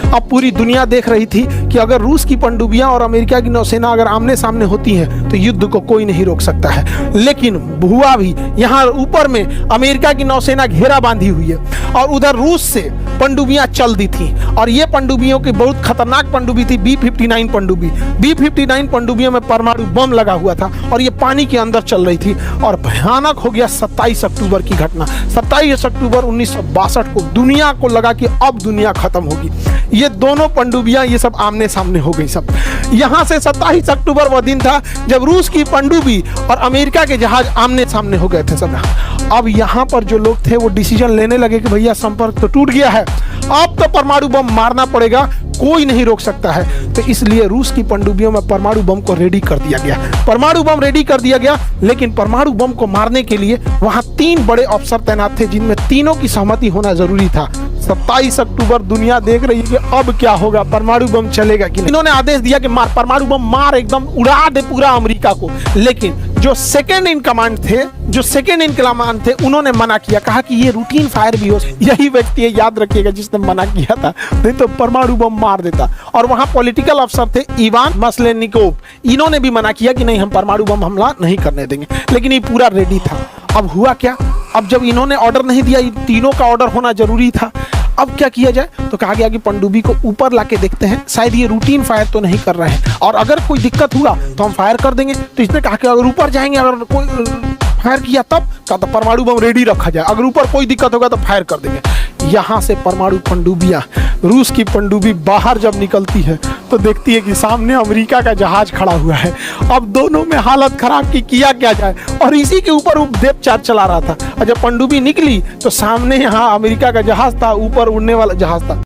अब पूरी दुनिया देख रही थी कि अगर रूस की पनडुब्बियां और अमेरिका की नौसेना अगर आमने सामने होती हैं तो युद्ध को कोई नहीं रोक सकता है। लेकिन हुआ भी, यहाँ ऊपर में अमेरिका की नौसेना घेरा बांधी हुई है और उधर रूस से पनडुब्बियां चल दी थी और ये पनडुब्बियों की बहुत खतरनाक पनडुब्बी थी, B-59 पनडुब्बी। B-59 पनडुब्बियों में परमाणु बम लगा हुआ था और ये पानी के अंदर चल रही थी और भयानक हो गया 27 अक्टूबर की घटना। 27 अक्टूबर 1962 को दुनिया को लगा कि अब दुनिया खत्म होगी। ये दोनों पनडुब्बियां ये सब आमने सामने हो गई सब। यहाँ से 27 अक्टूबर वह दिन था जब रूस की पनडुब्बी और अमेरिका के जहाज आमने सामने हो गए थे सब। अब यहाँ पर जो लोग थे वो डिसीजन लेने लगे कि भैया संपर्क तो टूट गया है, अब तो परमाणु बम मारना पड़ेगा, कोई नहीं रोक सकता है। तो इसलिए रूस की पनडुब्बियों में परमाणु बम को रेडी कर दिया गया। परमाणु बम रेडी कर दिया गया, लेकिन परमाणु बम को मारने के लिए वहां 3 बड़े अफसर तैनात थे जिनमें तीनों की सहमति होना जरूरी था। 27 अक्टूबर दुनिया देख रही है कि अब क्या होगा, परमाणु बम चलेगा कि नहीं। इन्होंने आदेश दिया कि मार, परमाणु बम मार, एकदम उड़ा दे पूरा अमेरिका को। लेकिन जो सेकंड इन कमांड थे, उन्होंने मना किया, कहा कि ये रूटीन फायर भी हो। यही व्यक्ति है, याद रखिएगा, जिसने मना किया था, नहीं तो परमाणु बम मार देता। और वहां पॉलिटिकल अफसर थे इवान मसलेनिकोव, इन्होंने भी मना किया कि नहीं, हम परमाणु बम हमला नहीं करने देंगे। लेकिन ये पूरा रेडी था। अब हुआ क्या, अब जब इन्होंने ऑर्डर नहीं दिया, तीनों का ऑर्डर होना जरूरी था। अब क्या किया जाए, तो कहा गया कि पनडुब्बी को ऊपर लाके देखते हैं, शायद ये रूटीन फायर तो नहीं कर रहे हैं और अगर कोई दिक्कत हुआ तो हम फायर कर देंगे। तो इसने कहा कि अगर ऊपर जाएंगे, अगर कोई फायर किया तब का तो परमाणु बम रेडी रखा जाए, अगर ऊपर कोई दिक्कत होगा तो फायर कर देंगे। यहाँ से परमाणु पनडुब्बियां, रूस की पनडुब्बी बाहर जब निकलती है तो देखती है कि सामने अमेरिका का जहाज खड़ा हुआ है। अब दोनों में हालत खराब की, किया क्या जाए, और इसी के ऊपर वो डेप्थ चला रहा था। और जब पनडुब्बी निकली तो सामने यहाँ अमेरिका का जहाज था, ऊपर उड़ने वाला जहाज था।